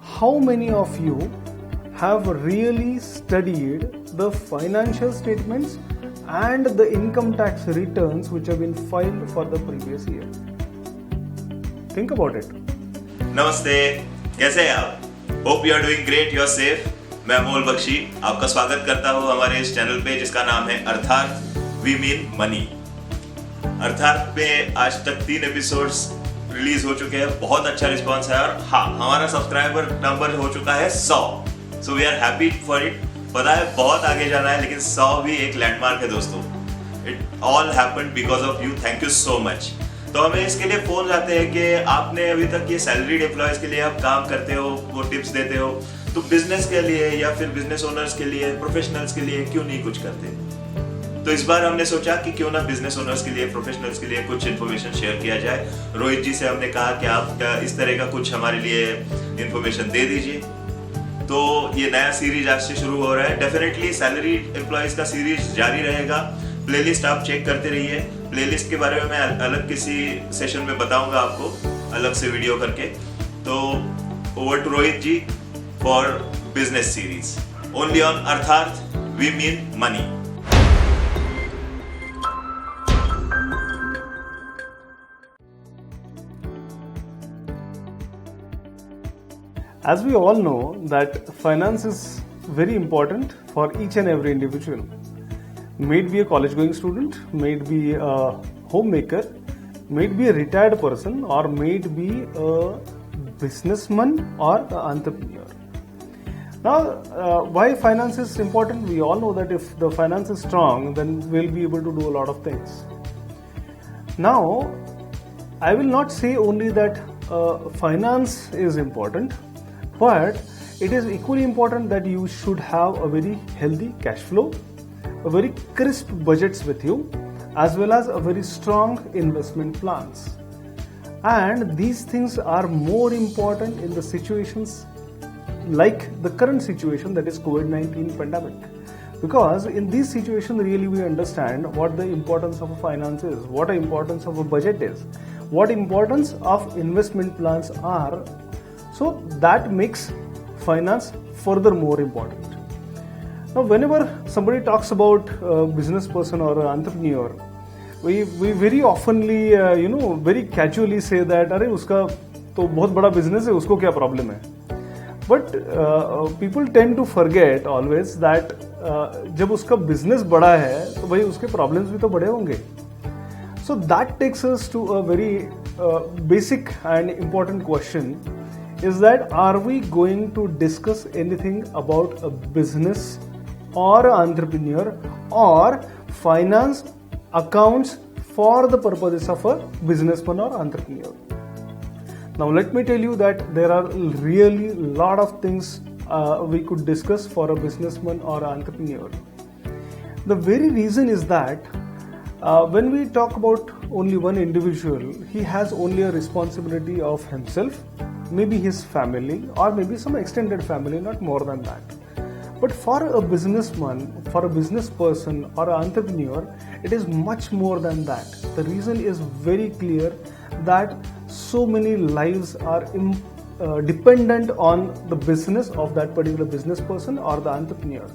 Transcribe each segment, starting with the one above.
how many of you have really studied the financial statements and the income tax returns which have been filed for the previous year? Think about it. नमस्ते, कैसे हैं आप? Hope you are doing great, you are safe. मैं अमोल बख्शी आपका स्वागत करता हूं हमारे इस चैनल पे जिसका नाम है अर्थात वी मीन मनी। अर्थात में आज तक 3 एपिसोड्स रिलीज हो चुके हैं, बहुत अच्छा रिस्पांस है और हाँ, हमारा सब्सक्राइबर नंबर हो चुका है 100। So we are happy for it. पता है बहुत आगे जाना है, लेकिन 100 भी एक लैंडमार्क है दोस्तों। It all happened because of you. Thank you so much. तो हमें इसके लिए फोन आते हैं कि आपने अभी तक ये सैलरीड एम्प्लॉयज के लिए आप काम करते हो, वो टिप्स देते हो, तो बिजनेस के लिए या फिर बिजनेस ओनर्स के लिए, प्रोफेशनल्स के लिए क्यों नहीं कुछ करते? तो इस बार हमने सोचा कि क्यों ना बिजनेस ओनर्स के लिए, प्रोफेशनल्स के लिए कुछ इन्फॉर्मेशन शेयर किया जाए। रोहित जी से हमने कहा कि आप इस तरह का कुछ हमारे लिए इन्फॉर्मेशन दे दीजिए। तो ये नया सीरीज आज से शुरू हो रहा है। डेफिनेटली सैलरी एम्प्लॉयज का सीरीज जारी रहेगा। प्लेलिस्ट आप चेक करते रहिए। प्लेलिस्ट के बारे में मैं अलग किसी सेशन में बताऊंगा आपको, अलग से वीडियो करके। तो over to Rohit ji for business series only on अर्थात we mean money. As we all know that finance is very important for each and every individual. May it be a college going student, may it be a homemaker, may it be a retired person, or may it be a businessman or an entrepreneur. Now, why finance is important? We all know that if the finance is strong, then we'll be able to do a lot of things. Now, I will not say only that finance is important, but it is equally important that you should have a very healthy cash flow, a very crisp budgets with you, as well as a very strong investment plans. And these things are more important in the situations like the current situation, that is COVID-19 pandemic. Because in this situation really we understand what the importance of a finance is, what the importance of a budget is, what importance of investment plans are. So that makes finance further more important. Now, whenever somebody talks about a business person or an entrepreneur, we very oftenly, very casually say that, अरे उसका तो बहुत बड़ा business है, उसको क्या problem है? But people tend to forget always that जब उसका business बड़ा है, तो भाई उसके problems भी तो बड़े होंगे. So that takes us to a very basic and important question. Is that are we going to discuss anything about a business or an entrepreneur or finance accounts for the purposes of a businessman or entrepreneur? Now let me tell you that there are really lot of things we could discuss for a businessman or an entrepreneur. The very reason is that when we talk about only one individual, he has only a responsibility of himself, maybe his family, or maybe some extended family, not more than that. But for a businessman, for a business person or an entrepreneur, it is much more than that. The reason is very clear that so many lives are dependent on the business of that particular business person or the entrepreneur.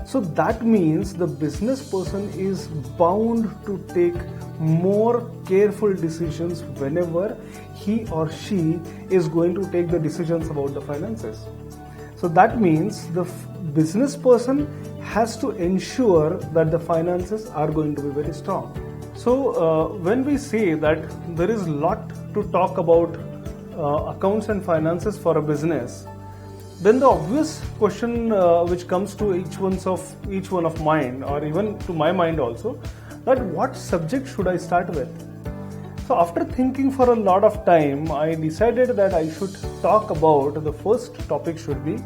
So that means the business person is bound to take more careful decisions whenever he or she is going to take the decisions about the finances. So that means the business person has to ensure that the finances are going to be very strong. So when we say that there is a lot to talk about accounts and finances for a business, then the obvious question which comes to each one of mine, or even to my mind also, that what subject should I start with? So after thinking for a lot of time, I decided that I should talk about, the first topic should be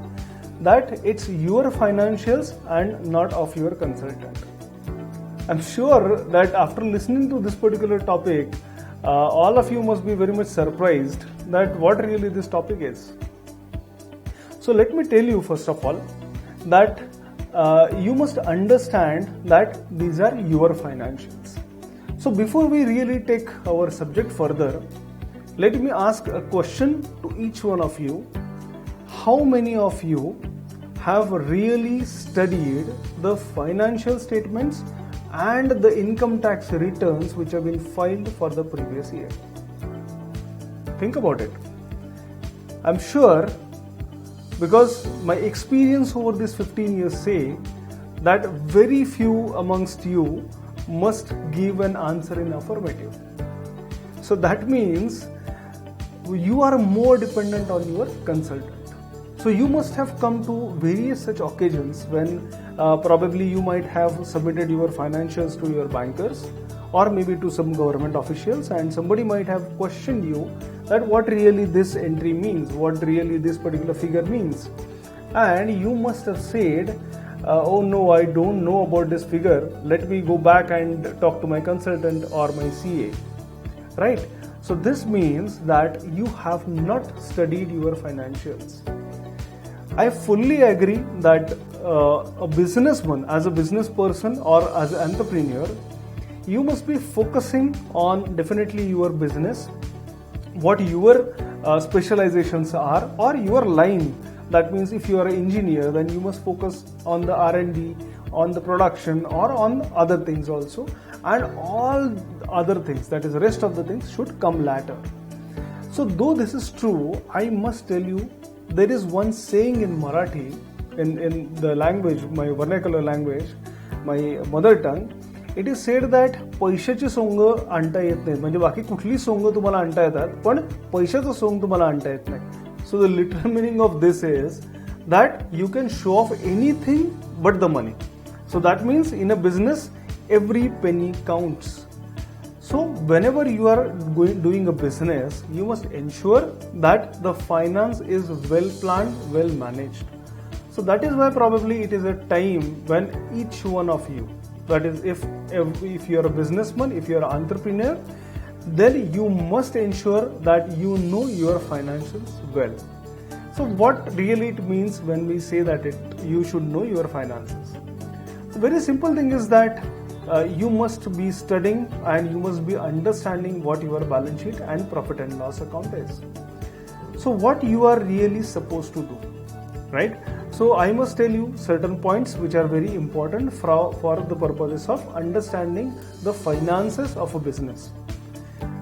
that it's your financials and not of your consultant. I'm sure that after listening to this particular topic, all of you must be very much surprised that what really this topic is. So let me tell you first of all that you must understand that these are your financials. So before we really take our subject further, let me ask a question to each one of you. how many of you have really studied the financial statements and the income tax returns which have been filed for the previous year? Think about it. I'm sure, because my experience over these 15 years say that very few amongst you must give an answer in affirmative. So that means you are more dependent on your consultant. So you must have come to various such occasions when probably you might have submitted your financials to your bankers or maybe to some government officials, and somebody might have questioned you that what really this entry means, what really this particular figure means. And you must have said, oh no, I don't know about this figure, let me go back and talk to my consultant or my CA, right? So this means that you have not studied your financials. I fully agree that a businessman, as a business person or as an entrepreneur, you must be focusing on definitely your business, what your specializations are, or your line. That means if you are an engineer, then you must focus on the R&D, on the production, or on other things also, and all other things, that is the rest of the things, should come later. So though this is true, I must tell you, there is one saying in Marathi, in the language, my vernacular language, my mother tongue, it is said that पैशाची song आणता येत नाहीत, म्हणजे बाकी कुठली song तुम्हाला आणता येतात पण पैशाचं सोंग तुम्हाला आणता येत नाही. So the literal meaning of this is that you can show off anything but the money. So that means in a business, every penny counts. So whenever you are doing a business, you must ensure that the finance is well planned, well managed. So that is why probably it is a time when each one of you, that is if you are a businessman, if you are an entrepreneur, then you must ensure that you know your financials well. So what really it means when we say that you should know your finances? The very simple thing is that you must be studying and you must be understanding what your balance sheet and profit and loss account is. So what you are really supposed to do, right? So I must tell you certain points which are very important for the purposes of understanding the finances of a business.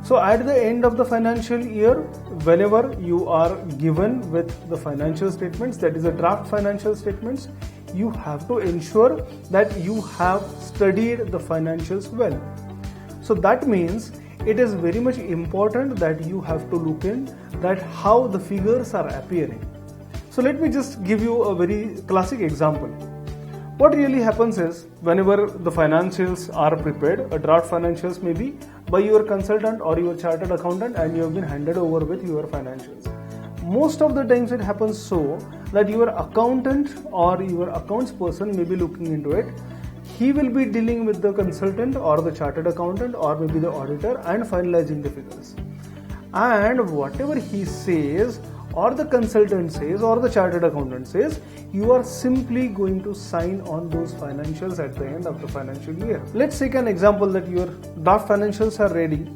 So at the end of the financial year, whenever you are given with the financial statements, that is a draft financial statements, you have to ensure that you have studied the financials well. So that means it is very much important that you have to look in that how the figures are appearing. So let me just give you a very classic example. What really happens is whenever the financials are prepared, a draft financials may be by your consultant or your chartered accountant, and you have been handed over with your financials. Most of the times it happens so that your accountant or your accounts person may be looking into it. He will be dealing with the consultant or the chartered accountant or maybe the auditor and finalizing the figures. And whatever he says or the consultant says or the chartered accountant says, you are simply going to sign on those financials at the end of the financial year. Let's take an example that your draft financials are ready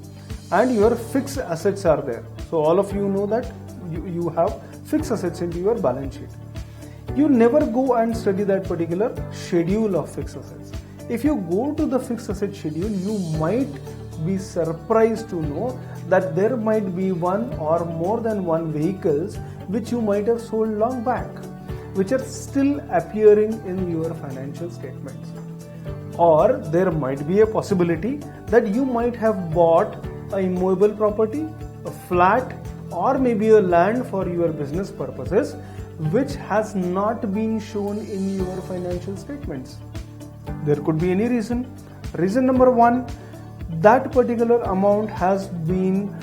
and your fixed assets are there. So all of you know that you have fixed assets into your balance sheet. You never go and study that particular schedule of fixed assets. If you go to the fixed asset schedule, you might be surprised to know that there might be one or more than one vehicles which you might have sold long back, which are still appearing in your financial statements. Or there might be a possibility that you might have bought a immovable property, a flat, or maybe a land for your business purposes, which has not been shown in your financial statements. There could be any reason. Reason number one, that particular amount has been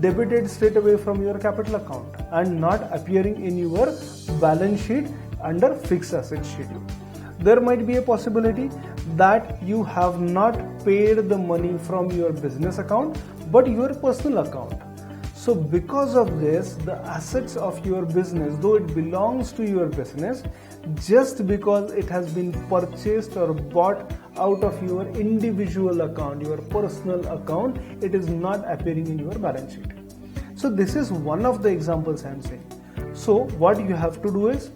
debited straight away from your capital account and not appearing in your balance sheet under fixed asset schedule. There might be a possibility that you have not paid the money from your business account but your personal account. So because of this, the assets of your business, though it belongs to your business, just because it has been purchased or bought out of your individual account, your personal account, it is not appearing in your balance sheet. So this is one of the examples I am saying. So what you have to do is,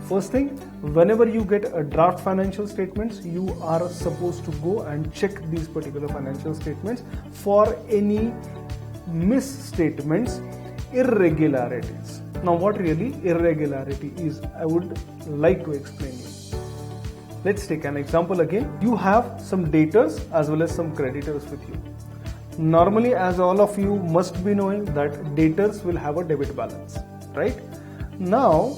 first thing, whenever you get a draft financial statements, you are supposed to go and check these particular financial statements for any misstatements, irregularities. Now what really irregularity is, I would like to explain you. Let's take an example again. You have some debtors as well as some creditors with you. Normally, as all of you must be knowing, that debtors will have a debit balance, right? Now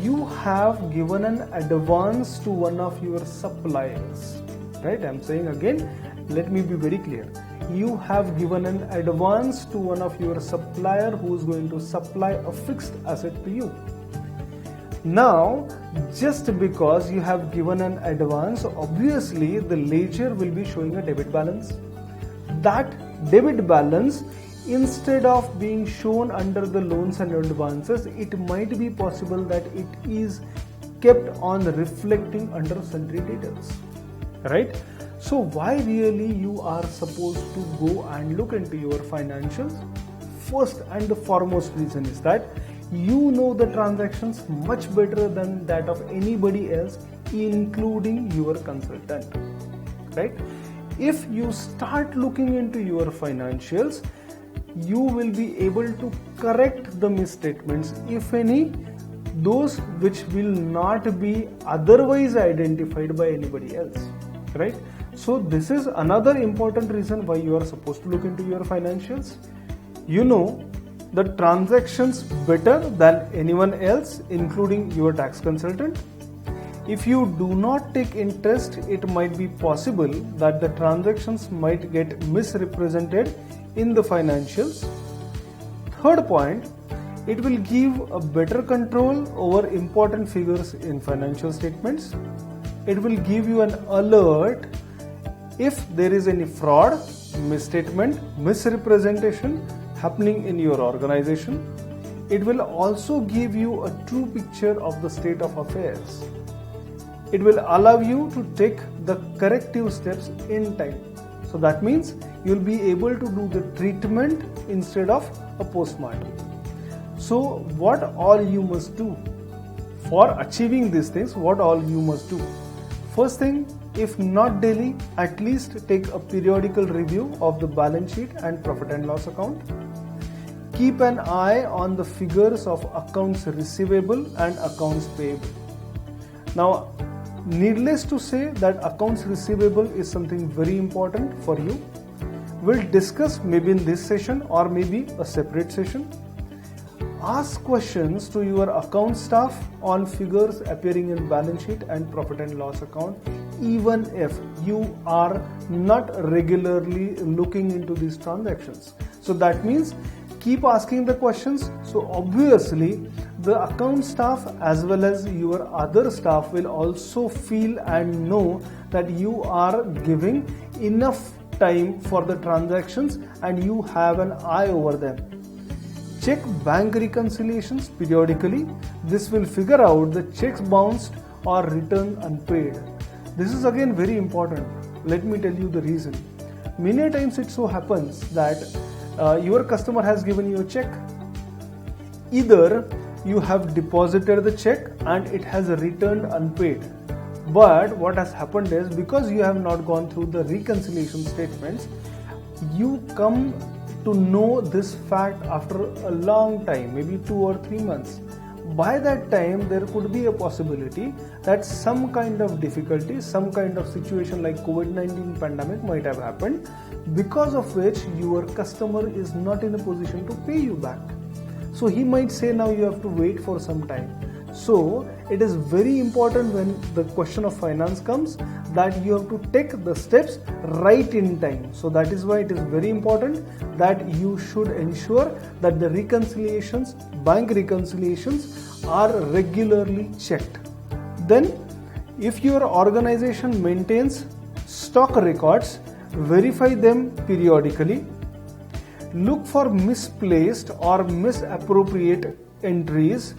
you have given an advance to one of your suppliers, right? I'm saying again, let me be very clear. You have given an advance to one of your supplier who is going to supply a fixed asset to you. Now, just because you have given an advance, obviously the ledger will be showing a debit balance. That debit balance, instead of being shown under the loans and advances, it might be possible that it is kept on reflecting under sundry debtors, right? So why really you are supposed to go and look into your financials? First and the foremost reason is that you know the transactions much better than that of anybody else, including your consultant, right? If you start looking into your financials, you will be able to correct the misstatements, if any, those which will not be otherwise identified by anybody else, right? So this is another important reason why you are supposed to look into your financials. You know the transactions better than anyone else, including your tax consultant. If you do not take interest, it might be possible that the transactions might get misrepresented in the financials. Third point, it will give a better control over important figures in financial statements. It will give you an alert if there is any fraud, misstatement, misrepresentation happening in your organization. It will also give you a true picture of the state of affairs. It will allow you to take the corrective steps in time. So that means you'll be able to do the treatment instead of a postmortem. So what all you must do for achieving these things, what all you must do? First thing, if not daily, at least take a periodical review of the balance sheet and profit and loss account. Keep an eye on the figures of accounts receivable and accounts payable. Now, needless to say that accounts receivable is something very important for you. We'll discuss maybe in this session or maybe a separate session. Ask questions to your account staff on figures appearing in balance sheet and profit and loss account, even if you are not regularly looking into these transactions. So that means keep asking the questions. So obviously the account staff as well as your other staff will also feel and know that you are giving enough time for the transactions and you have an eye over them. Check bank reconciliations periodically. This will figure out the checks bounced or returned unpaid. This is again very important. Let me tell you the reason. Many times it so happens that your customer has given you a check. Either you have deposited the check and it has returned unpaid. But what has happened is, because you have not gone through the reconciliation statements, you come to know this fact after a long time, maybe 2 or 3 months. By that time, there could be a possibility that some kind of difficulty, some kind of situation like COVID-19 pandemic might have happened, because of which your customer is not in a position to pay you back. So he might say now you have to wait for some time. So it is very important when the question of finance comes that you have to take the steps right in time. So that is why it is very important that you should ensure that the reconciliations, bank reconciliations are regularly checked. Then if your organization maintains stock records, verify them periodically. Look for misplaced or misappropriate entries.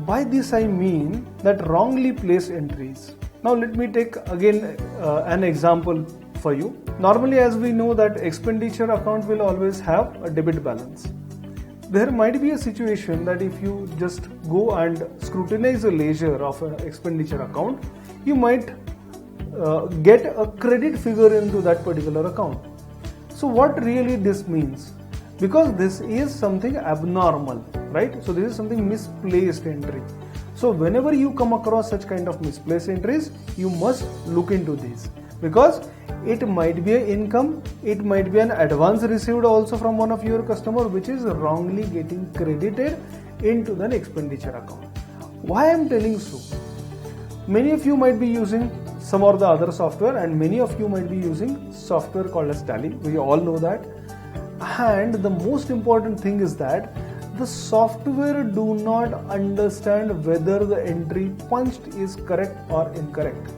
By this I mean that wrongly placed entries. Now let me take again an example for you. Normally, as we know that expenditure account will always have a debit balance. there might be a situation that if you just go and scrutinize the ledger of an expenditure account, you might get a credit figure into that particular account. So what really this means? Because this is something abnormal, right? So this is something misplaced entry. So whenever you come across such kind of misplaced entries, you must look into these, because it might be an income, it might be an advance received also from one of your customer, which is wrongly getting credited into the expenditure account. Why I am telling so? Many of you might be using some or the other software, and many of you might be using software called as Tally. We all know that. And the most important thing is that the software do not understand whether the entry punched is correct or incorrect.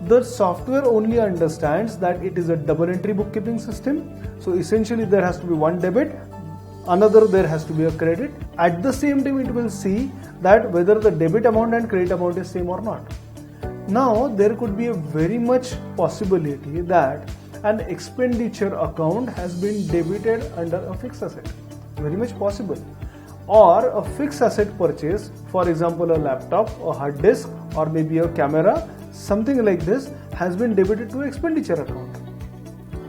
The software only understands that it is a double entry bookkeeping system. So essentially there has to be one debit, another there has to be a credit. At the same time it will see that whether the debit amount and credit amount is same or not. Now there could be a very much possibility that an expenditure account has been debited under a fixed asset. Very much possible. Or a fixed asset purchase, for example a laptop, a hard disk, or maybe a camera, something like this has been debited to expenditure account.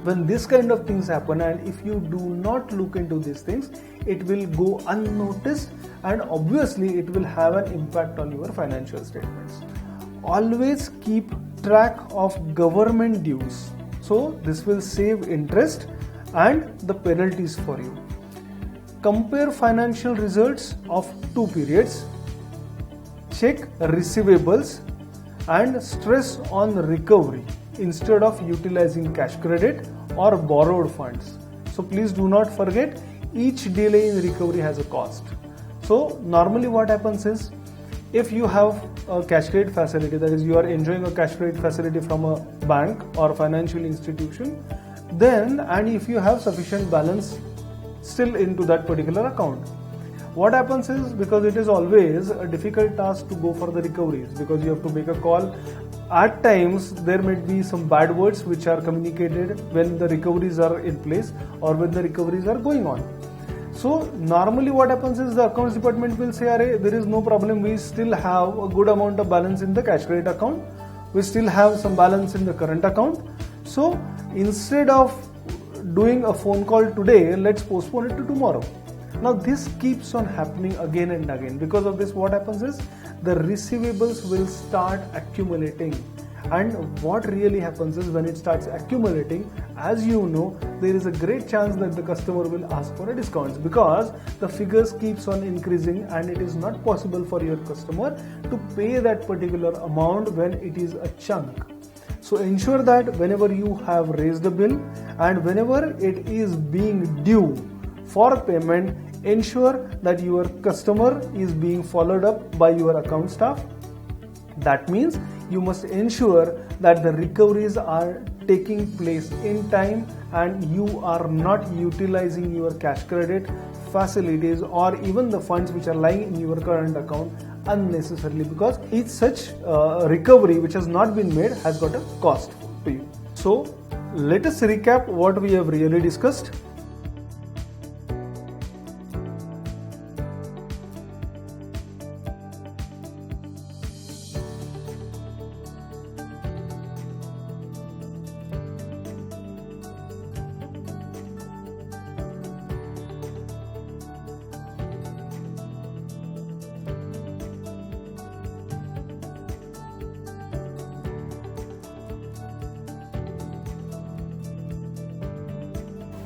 When this kind of things happen, and if you do not look into these things, it will go unnoticed, and obviously it will have an impact on your financial statements. Always keep track of government dues. So this will save interest and the penalties for you. Compare financial results of 2 periods. Check receivables and stress on recovery instead of utilizing cash credit or borrowed funds. So please do not forget, each delay in recovery has a cost. So normally what happens is, if you have a cash credit facility, that is you are enjoying a cash credit facility from a bank or financial institution, then and if you have sufficient balance still into that particular account, what happens is, because it is always a difficult task to go for the recoveries, because you have to make a call. At times there might be some bad words which are communicated when the recoveries are in place or when the recoveries are going on. So normally what happens is, the accounts department will say, there is no problem, we still have a good amount of balance in the cash credit account, we still have some balance in the current account. So instead of doing a phone call today, let's postpone it to tomorrow. Now this keeps on happening again and again. Because of this, what happens is, the receivables will start accumulating. And what really happens is, when it starts accumulating, as you know, there is a great chance that the customer will ask for a discount, because the figures keeps on increasing and it is not possible for your customer to pay that particular amount when it is a chunk. So ensure that whenever you have raised a bill and whenever it is being due for payment, ensure that your customer is being followed up by your account staff. That means you must ensure that the recoveries are taking place in time and you are not utilizing your cash credit facilities or even the funds which are lying in your current account unnecessarily, because each such recovery which has not been made has got a cost to you. So let us recap what we have really discussed.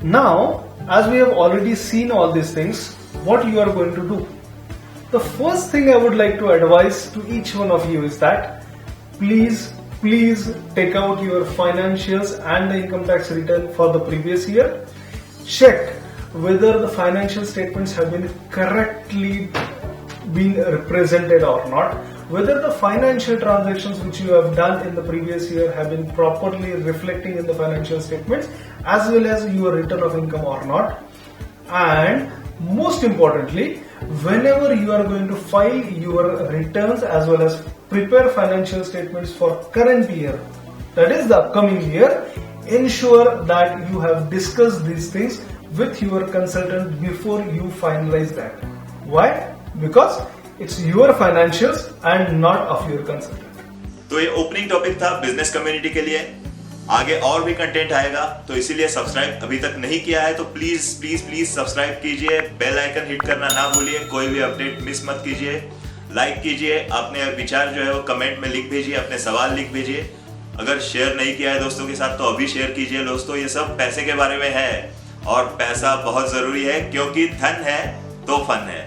Now, as we have already seen all these things, what you are going to do? The first thing I would like to advise to each one of you is that please take out your financials and the income tax return for the previous year. Check whether the financial statements have been correctly being represented or not, whether the financial transactions which you have done in the previous year have been properly reflecting in the financial statements as well as your return of income or not. And most importantly, whenever you are going to file your returns as well as prepare financial statements for current year, that is the upcoming year, ensure that you have discussed these things with your consultant before you finalize that. Why? Because it's your financials and not of your consultant. तो ये opening topic था business community के लिए। आगे और भी content आएगा, तो इसीलिए सब्सक्राइब अभी तक नहीं किया है तो प्लीज प्लीज प्लीज सब्सक्राइब कीजिए, बेल आइकन हिट करना ना भूलिए, कोई भी अपडेट मिस मत कीजिए, लाइक कीजिए, अपने विचार जो है वो कमेंट में लिख भेजिए, अपने सवाल लिख भेजिए। अगर शेयर नहीं किया है दोस्तों के साथ तो अभी शेयर कीजिए दोस्तों। ये सब पैसे के बारे में है और पैसा बहुत जरूरी है, क्योंकि धन है तो फन है।